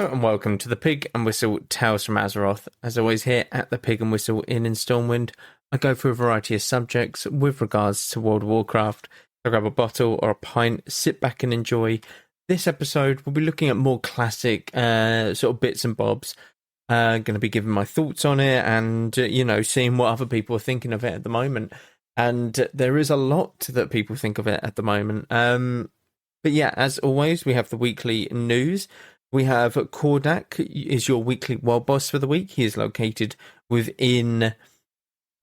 Hello and welcome to the Pig and Whistle Tales from Azeroth. As always here at the Pig and Whistle Inn in Stormwind, I go through a variety of subjects with regards to World of Warcraft. I grab a bottle or a pint, sit back and enjoy. This episode we'll be looking at more classic sort of bits and bobs. Going to be giving my thoughts on it and, seeing what other people are thinking of it at the moment. And there is a lot that people think of it at the moment. But yeah, as always, we have the weekly news. We have Kordak is your weekly world boss for the week. He is located within...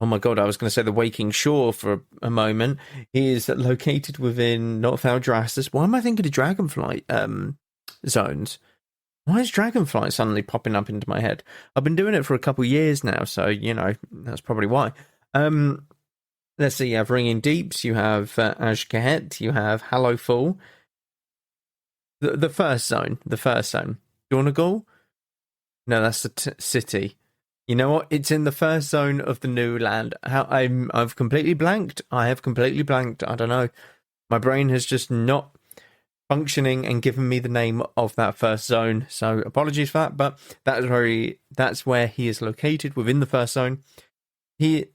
Oh my god, I was going to say the Waking Shore for a moment. He is located within not Eldrastus. Why am I thinking of Dragonflight zones? Why is Dragonflight suddenly popping up into my head? I've been doing it for a couple of years now, so, that's probably why. Let's see, you have Ringing Deeps, you have Ashkahet, you have Hallowfall. The first zone. Dornagal? No, that's the city. You know what? It's in the first zone of the new land. I've completely blanked. I have completely blanked. I don't know. My brain has just not functioning and given me the name of that first zone. So apologies for that, but that's where he is located within the first zone. The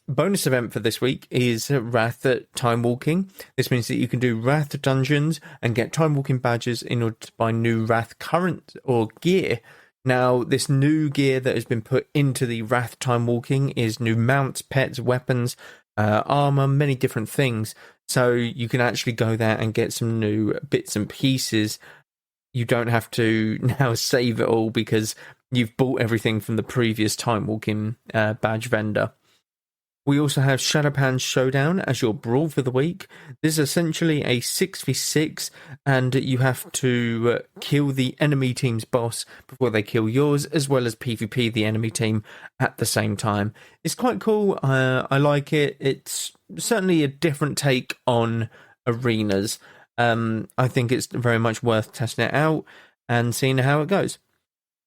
bonus event for this week is Wrath Timewalking. This means that you can do Wrath dungeons and get Timewalking badges in order to buy new Wrath current or gear. Now, this new gear that has been put into the Wrath Timewalking is new mounts, pets, weapons, armor, many different things. So you can actually go there and get some new bits and pieces. You don't have to now save it all because you've bought everything from the previous Timewalking badge vendor. We also have Shadowpan Showdown as your brawl for the week. This is essentially a 6v6 and you have to kill the enemy team's boss before they kill yours, as well as PvP the enemy team at the same time. It's quite cool. I like it. It's certainly a different take on arenas. I think it's very much worth testing it out and seeing how it goes.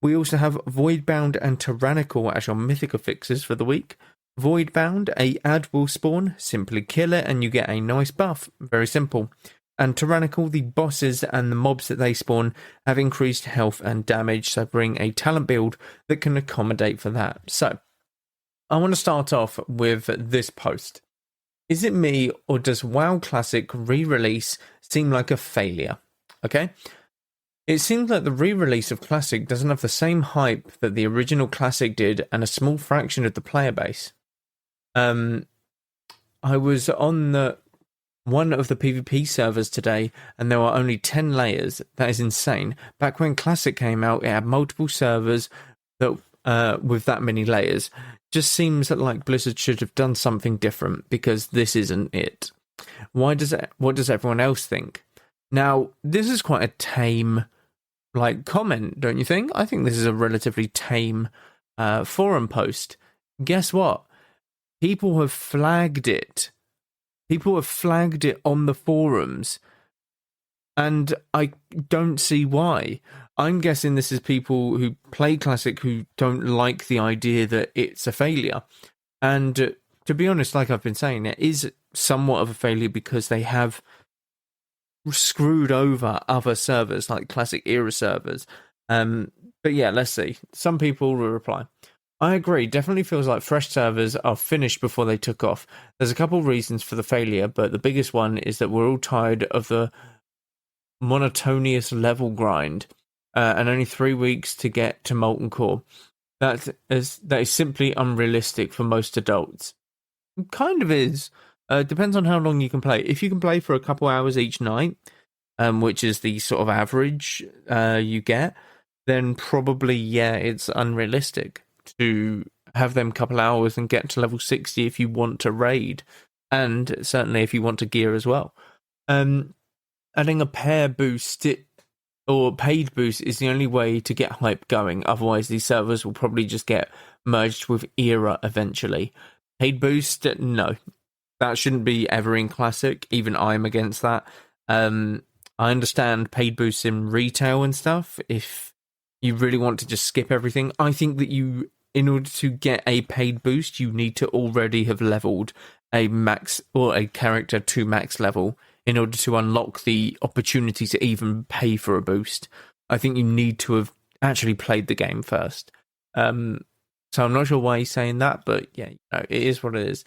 We also have Voidbound and Tyrannical as your mythical fixes for the week. Voidbound, a ad will spawn, simply kill it and you get a nice buff. Very simple. And Tyrannical, the bosses and the mobs that they spawn have increased health and damage, so bring a talent build that can accommodate for that. So, I want to start off with this post. Is it me or does WoW Classic re-release seem like a failure? Okay. It seems like the re-release of Classic doesn't have the same hype that the original Classic did and a small fraction of the player base. I was on one of the PvP servers today and there were only 10 layers. That is insane. Back when Classic came out, it had multiple servers that with that many layers. Just seems like Blizzard should have done something different because this isn't it. What does everyone else think? Now, this is quite a tame comment, don't you think? I think this is a relatively tame forum post. Guess what? People have flagged it. People have flagged it on the forums. And I don't see why. I'm guessing this is people who play Classic who don't like the idea that it's a failure. And to be honest, like I've been saying, it is somewhat of a failure because they have screwed over other servers, like Classic era servers. But yeah, let's see. Some people will reply. I agree, definitely feels like fresh servers are finished before they took off. There's a couple reasons for the failure, but the biggest one is that we're all tired of the monotonous level grind, and only 3 weeks to get to Molten Core. That is simply unrealistic for most adults. It kind of is. Depends on how long you can play. If you can play for a couple hours each night, which is the sort of average you get, then probably, yeah, it's unrealistic to have them couple hours and get to level 60 if you want to raid, and certainly if you want to gear as well. Adding a pair boost or paid boost is the only way to get hype going. Otherwise, these servers will probably just get merged with era eventually. Paid boost, no. That shouldn't be ever in Classic. Even I'm against that. I understand paid boosts in retail and stuff. If you really want to just skip everything, I think that in order to get a paid boost, you need to already have leveled a max or a character to max level in order to unlock the opportunity to even pay for a boost. I think you need to have actually played the game first. So I'm not sure why he's saying that, but yeah, it is what it is.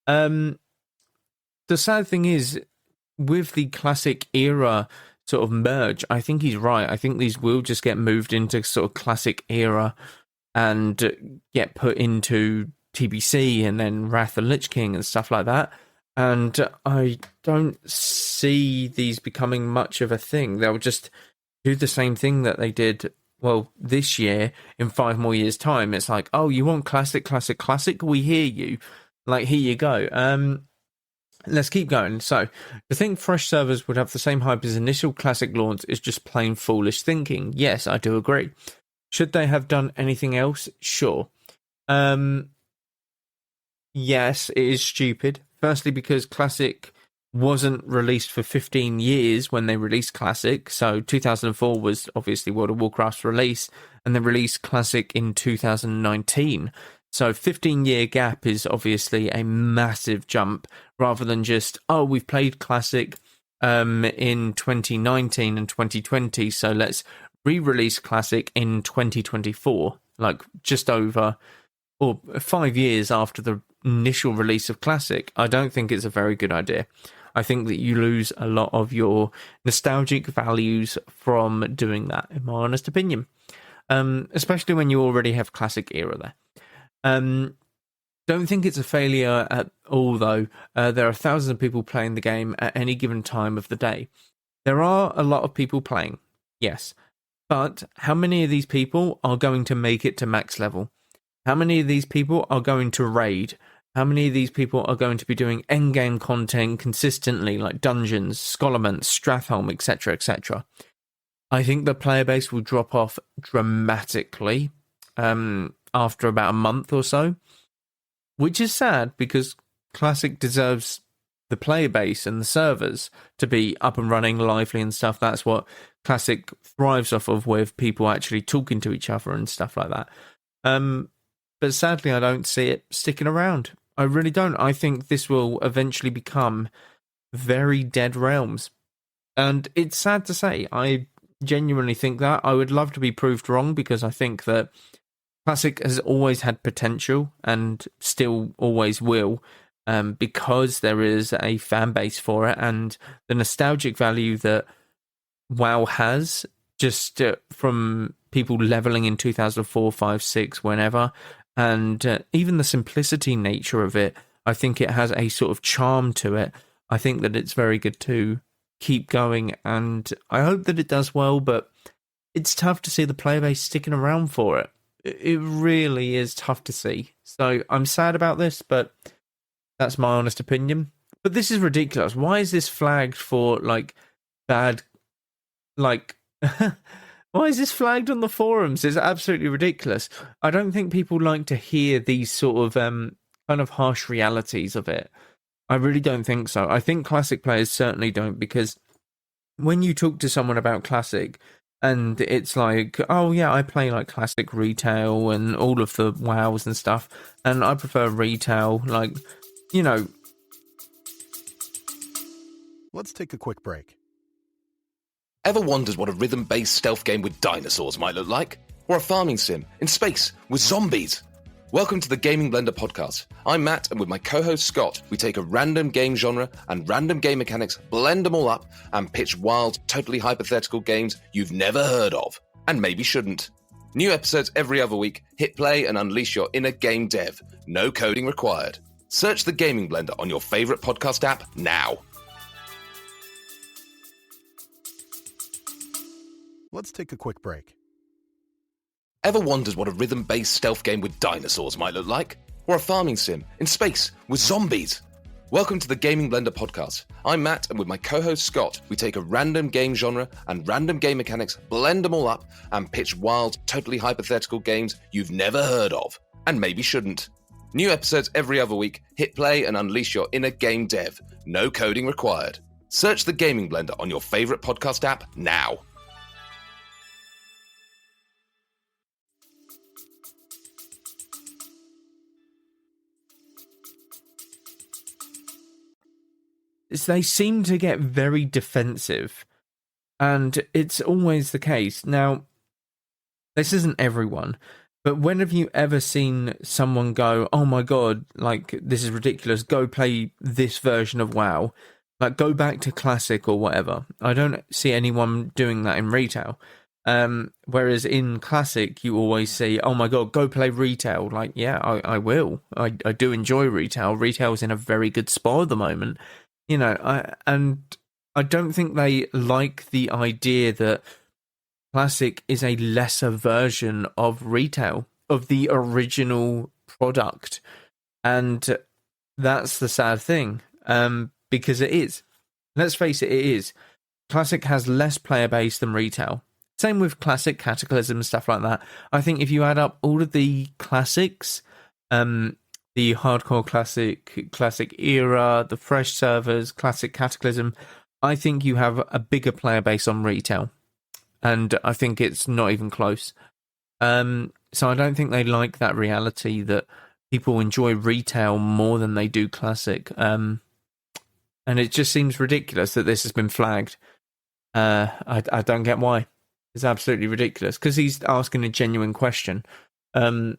The sad thing is, with the classic era sort of merge, I think he's right. I think these will just get moved into sort of classic era and get put into TBC and then Wrath of Lich King and stuff like that. And I don't see these becoming much of a thing. They'll just do the same thing that they did, well, this year in 5 more years' time. It's like, oh, you want classic, classic, classic? We hear you. Like, here you go. Let's keep going. So, to think fresh servers would have the same hype as initial classic launch is just plain foolish thinking. Yes, I do agree. Should they have done anything else? Sure. Yes, it is stupid. Firstly, because Classic wasn't released for 15 years when they released Classic. So 2004 was obviously World of Warcraft's release, and they released Classic in 2019. So 15-year gap is obviously a massive jump, rather than just, oh, we've played Classic in 2019 and 2020, so let's re-release Classic in 2024, like just over, or 5 years after the initial release of Classic. I don't think it's a very good idea. I think that you lose a lot of your nostalgic values from doing that, in my honest opinion. Especially when you already have Classic era there. Don't think it's a failure at all, though. There are thousands of people playing the game at any given time of the day. There are a lot of people playing, yes. But how many of these people are going to make it to max level? How many of these people are going to raid? How many of these people are going to be doing endgame content consistently, like dungeons, Scholarments, Stratholme, etc., etc.? I think the player base will drop off dramatically after about a month or so, which is sad because Classic deserves the player base and the servers to be up and running, lively and stuff. That's what Classic thrives off of, with people actually talking to each other and stuff like that. But sadly, I don't see it sticking around. I really don't. I think this will eventually become very dead realms. And it's sad to say, I genuinely think that. I would love to be proved wrong, because I think that Classic has always had potential and still always will, because there is a fan base for it, and the nostalgic value that WoW has, just from people leveling in 2004, 5, 6, whenever, and even the simplicity nature of it. I think it has a sort of charm to it. I think that it's very good to keep going, and I hope that it does well, but it's tough to see the player base sticking around for it. It really is tough to see. So I'm sad about this, but that's my honest opinion. But this is ridiculous. Why is this flagged for, like, bad, like... Why is this flagged on the forums? It's absolutely ridiculous. I don't think people like to hear these sort of kind of harsh realities of it. I really don't think so. I think Classic players certainly don't, because when you talk to someone about Classic and it's like, oh yeah, I play like Classic retail and all of the WoWs and stuff, and I prefer retail, like, you know. Let's take a quick break. Ever wondered what a rhythm-based stealth game with dinosaurs might look like? Or a farming sim in space with zombies? Welcome to the Gaming Blender podcast. I'm Matt, and with my co-host Scott, we take a random game genre and random game mechanics, blend them all up, and pitch wild, totally hypothetical games you've never heard of, and maybe shouldn't. New episodes every other week. Hit play and unleash your inner game dev. No coding required. Search the Gaming Blender on your favourite podcast app now. Let's take a quick break. Ever wondered what a rhythm-based stealth game with dinosaurs might look like? Or a farming sim in space with zombies? Welcome to the Gaming Blender podcast. I'm Matt, and with my co-host Scott, we take a random game genre and random game mechanics, blend them all up, and pitch wild, totally hypothetical games you've never heard of, and maybe shouldn't. New episodes every other week. Hit play and unleash your inner game dev. No coding required. Search the Gaming Blender on your favourite podcast app now. They seem to get very defensive, And it's always the case. Now, this isn't everyone, but when have you ever seen someone go, oh my god, like, this is ridiculous, go play this version of WoW? Like, go back to Classic or whatever. I don't see anyone doing that in retail. Whereas in Classic, you always see, oh my god, go play retail. Like, yeah, I will. I do enjoy retail. Retail's in a very good spot at the moment. You know, I don't think they like the idea that Classic is a lesser version of retail, of the original product. And that's the sad thing, because it is. Let's face it, it is. Classic has less player base than retail. Same with Classic, Cataclysm, and stuff like that. I think if you add up all of the classics, the hardcore classic era, the fresh servers, Classic, Cataclysm, I think you have a bigger player base on retail. And I think it's not even close. So I don't think they like that reality that people enjoy retail more than they do Classic. And it just seems ridiculous that this has been flagged. I don't get why. It's absolutely ridiculous because he's asking a genuine question, and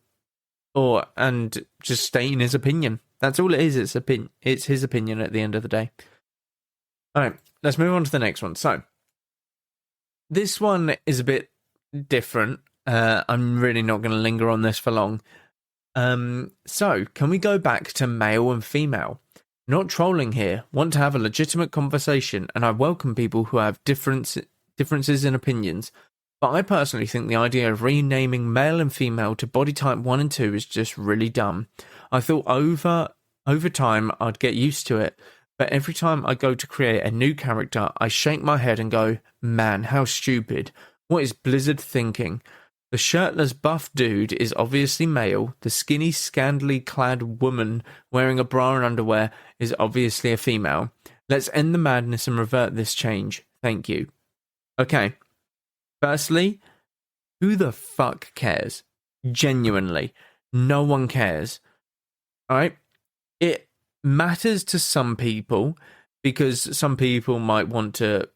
just stating his opinion. That's all it is. It's his opinion at the end of the day. All right, let's move on to the next one. So this one is a bit different. I'm really not going to linger on this for long. So can we go back to male and female? Not trolling here. Want to have a legitimate conversation, and I welcome people who have differences in opinions, but I personally think the idea of renaming male and female to body type 1 and 2 is just really dumb. I thought over time I'd get used to it, but every time I go to create a new character, I shake my head and go, man, how stupid. What is Blizzard thinking? The shirtless buff dude is obviously male, the skinny, scantily clad woman wearing a bra and underwear is obviously a female. Let's end the madness and revert this change. Thank you. Okay, firstly, who the fuck cares? Genuinely, no one cares. Alright? It matters to some people because some people might want to,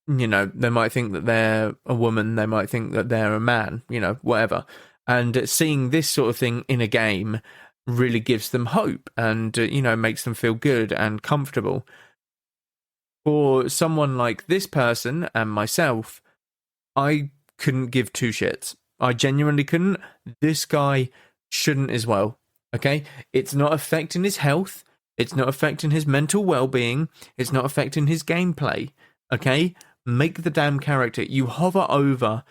you know, they might think that they're a woman, they might think that they're a man, you know, whatever. And seeing this sort of thing in a game really gives them hope and, you know, makes them feel good and comfortable. For someone like this person and myself, I couldn't give two shits. I genuinely couldn't. This guy shouldn't as well, okay? It's not affecting his health. It's not affecting his mental well-being. It's not affecting his gameplay, okay? Make the damn character. You hover over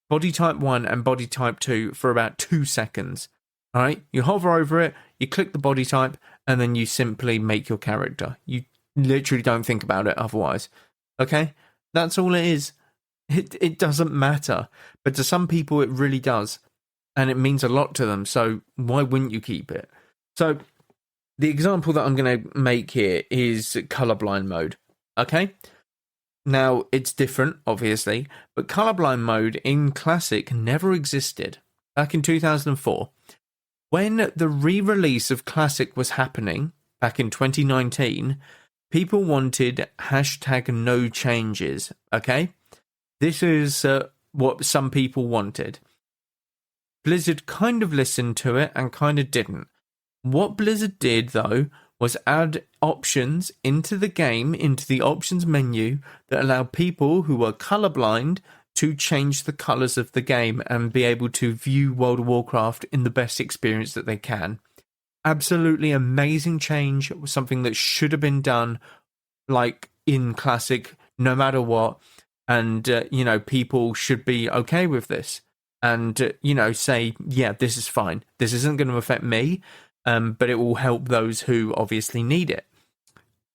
body type 1 and body type 2 for about 2 seconds, all right? You hover over it, you click the body type, and then you simply make your character. You literally don't think about it otherwise. Okay? That's all it is. It doesn't matter. But to some people it really does. And it means a lot to them. So why wouldn't you keep it? So the example that I'm going to make here is colorblind mode. Okay? Now, it's different, obviously. But colorblind mode in Classic never existed. Back in 2004. When the re-release of Classic was happening, back in 2019... people wanted #no changes, okay? This is what some people wanted. Blizzard kind of listened to it and kind of didn't. What Blizzard did, though, was add options into the game, into the options menu, that allowed people who were colorblind to change the colors of the game and be able to view World of Warcraft in the best experience that they can. Absolutely amazing change, something that should have been done like in Classic no matter what, and you know, people should be okay with this and you know, say, yeah, this is fine, this isn't going to affect me, but it will help those who obviously need it.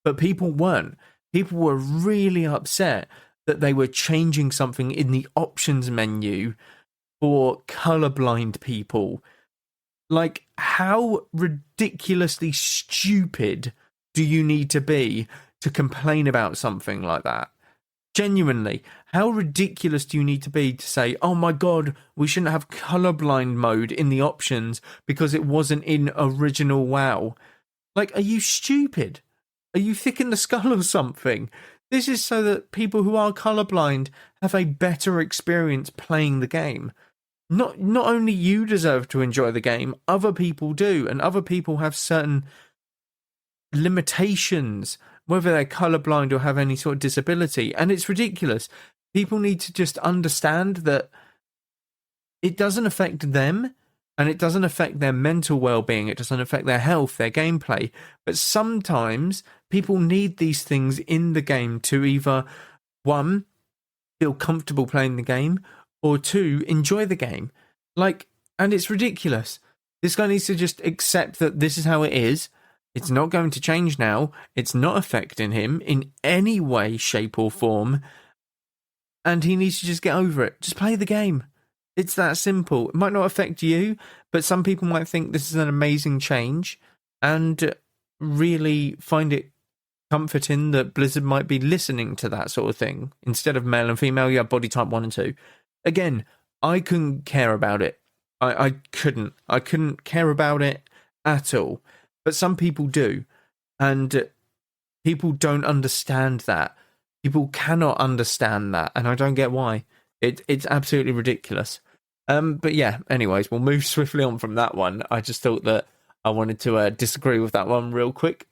But people weren't. People were really upset that they were changing something in the options menu for colorblind people. Like, how ridiculously stupid do you need to be to complain about something like that? Genuinely, how ridiculous do you need to be to say, oh my god, we shouldn't have colorblind mode in the options because it wasn't in original WoW? Like, are you stupid? Are you thick in the skull or something? This is so that people who are colorblind have a better experience playing the game. Not only you deserve to enjoy the game, other people do, and other people have certain limitations, whether they're colorblind or have any sort of disability, and it's ridiculous. People need to just understand that it doesn't affect them, and it doesn't affect their mental well-being, it doesn't affect their health, their gameplay, but sometimes people need these things in the game to either, one, feel comfortable playing the game, or two, enjoy the game. And it's ridiculous. This guy needs to just accept that this is how it is. It's not going to change now. It's not affecting him in any way, shape, or form. And he needs to just get over it. Just play the game. It's that simple. It might not affect you, but some people might think this is an amazing change and really find it comforting that Blizzard might be listening to that sort of thing. Instead of male and female, you have body type 1 and 2. Again, I couldn't care about it. I couldn't. I couldn't care about it at all. But some people do. And people don't understand that. People cannot understand that. And I don't get why. It's absolutely ridiculous. But yeah, anyways, we'll move swiftly on from that one. I just thought that I wanted to disagree with that one real quick.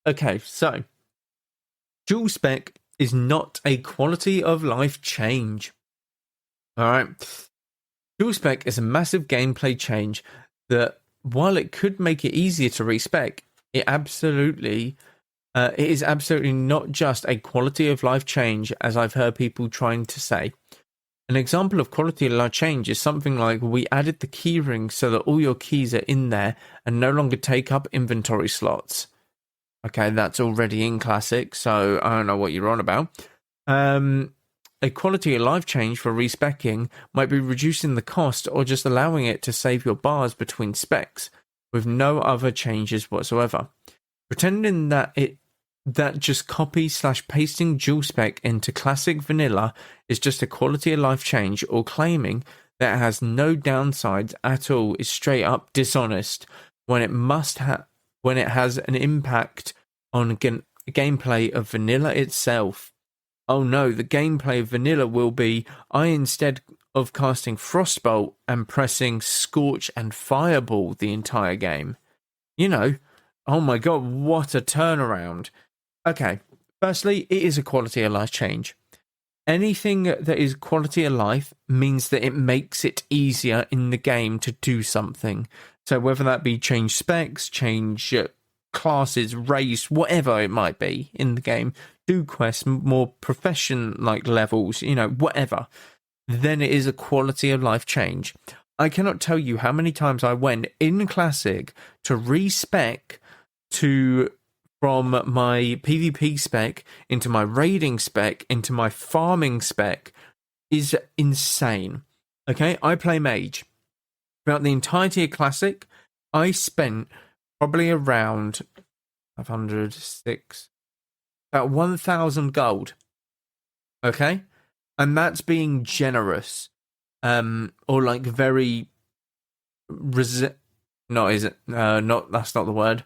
Okay, so dual spec is not a quality of life change. Alright. Dual spec is a massive gameplay change that, while it could make it easier to respec, it is absolutely not just a quality of life change, as I've heard people trying to say. An example of quality of life change is something like, we added the keyring so that all your keys are in there and no longer take up inventory slots. Okay, that's already in Classic, so I don't know what you're on about. A quality of life change for respecking might be reducing the cost or just allowing it to save your bars between specs, with no other changes whatsoever. Pretending that just copy/pasting dual spec into classic vanilla is just a quality of life change, or claiming that it has no downsides at all, is straight up dishonest when it has an impact on gameplay of vanilla itself. Oh no, the gameplay of vanilla will be, instead of casting Frostbolt and pressing Scorch and Fireball the entire game. Oh my god, what a turnaround. Okay, firstly, it is a quality of life change. Anything that is quality of life means that it makes it easier in the game to do something. So whether that be change specs, change classes, race, whatever it might be in the game, do quests, more profession-like levels, whatever, then it is a quality of life change. I cannot tell you how many times I went in Classic to respec from my PvP spec into my raiding spec into my farming spec is insane. Okay, I play mage. Throughout the entirety of Classic, I spent probably around 506, about 1,000 gold. Okay, and that's being generous, or like very that's not the word.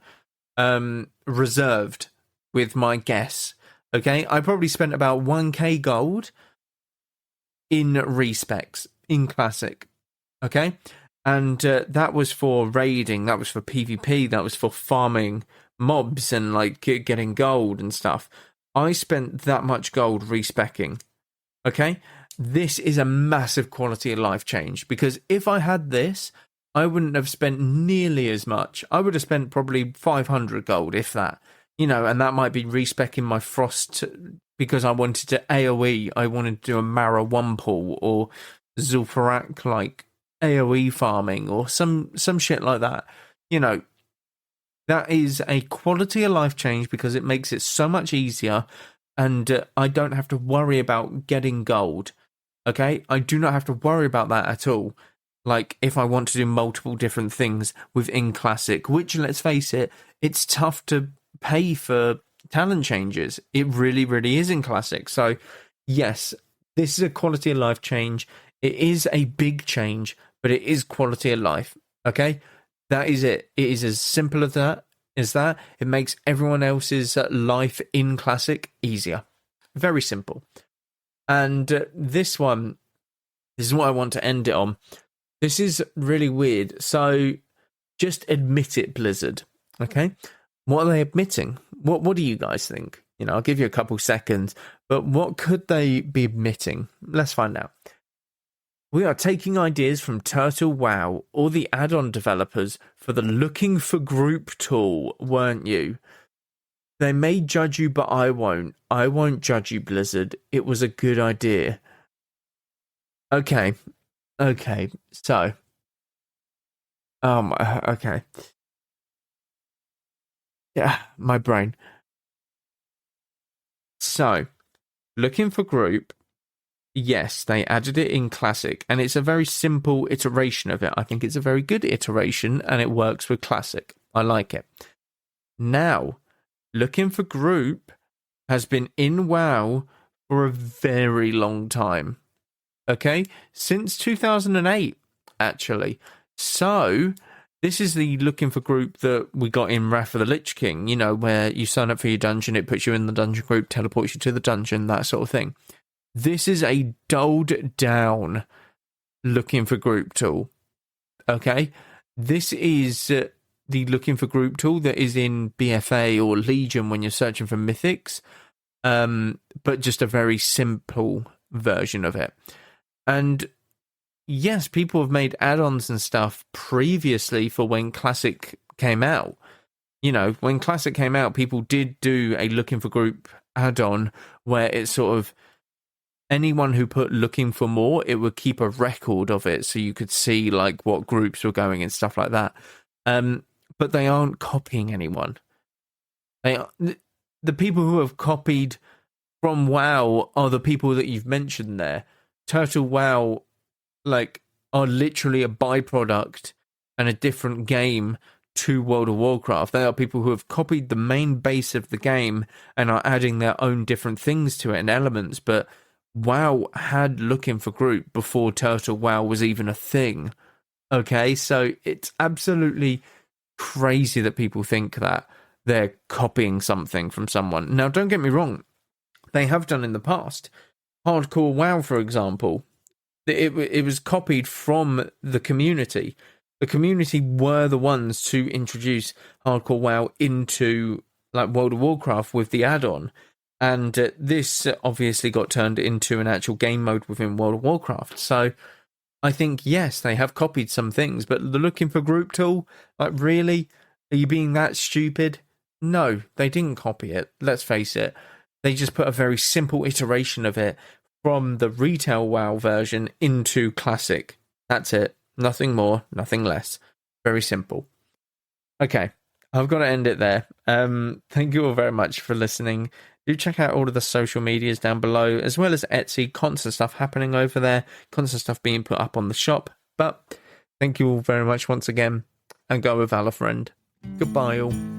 Reserved with my guess. Okay, I probably spent about 1k gold in respecs in Classic. Okay, and that was for raiding, that was for PvP, that was for farming mobs and like getting gold and stuff. I spent that much gold respecking. Okay, this is a massive quality of life change, because if I had this, I wouldn't have spent nearly as much. I would have spent probably 500 gold, if that. And that might be respecking my Frost because I wanted to AoE. I wanted to do a Mara 1 pull or Zul'Farrak like AoE farming or some shit like that. That is a quality of life change because it makes it so much easier, and I don't have to worry about getting gold. Okay? I do not have to worry about that at all. Like, if I want to do multiple different things within Classic, which, let's face it, it's tough to pay for talent changes. It really, really is in Classic. So, yes, this is a quality of life change. It is a big change, but it is quality of life. Okay? That is it. It is as simple as that. It makes everyone else's life in Classic easier. Very simple. And this is what I want to end it on. This is really weird. So just admit it, Blizzard. Okay? What are they admitting? What do you guys think? I'll give you a couple seconds, but what could they be admitting? Let's find out. We are taking ideas from Turtle WoW or the add-on developers for the Looking for Group tool, weren't you? They may judge you, but I won't. I won't judge you, Blizzard. It was a good idea. Okay, so... okay. Yeah, my brain. So, Looking for Group... Yes, they added it in Classic, and it's a very simple iteration of it. I think it's a very good iteration, and it works with Classic. I like it. Now, Looking for Group has been in WoW for a very long time. Okay? Since 2008, actually. So, this is the Looking for Group that we got in Wrath of the Lich King, where you sign up for your dungeon, it puts you in the dungeon group, teleports you to the dungeon, that sort of thing. This is a dulled down Looking for Group tool. Okay? This is the Looking for Group tool that is in BFA or Legion when you're searching for mythics, but just a very simple version of it. And yes, people have made add-ons and stuff previously for when Classic came out. When Classic came out, people did do a Looking for Group add-on where it's sort of anyone who put looking for more, it would keep a record of it so you could see like what groups were going and stuff like that. But they aren't copying anyone. The people who have copied from WoW are the people that you've mentioned there. Turtle WoW are literally a byproduct and a different game to World of Warcraft. They are people who have copied the main base of the game and are adding their own different things to it and elements, but WoW had Looking for Group before Turtle WoW was even a thing. Okay, so it's absolutely crazy that people think that they're copying something from someone. Now, don't get me wrong, they have done in the past. Hardcore WoW, for example, it was copied from the community. The community were the ones to introduce Hardcore WoW into World of Warcraft with the add-on. And this obviously got turned into an actual game mode within World of Warcraft. So I think, yes, they have copied some things, but the Looking for Group tool, really? Are you being that stupid? No, they didn't copy it. Let's face it. They just put a very simple iteration of it from the retail WoW version into Classic. That's it. Nothing more, nothing less. Very simple. Okay, I've got to end it there. Thank you all very much for listening. Do check out all of the social medias down below, as well as Etsy. Constant stuff happening over there. Constant stuff being put up on the shop. But thank you all very much once again. And go with Valor, friend. Goodbye all.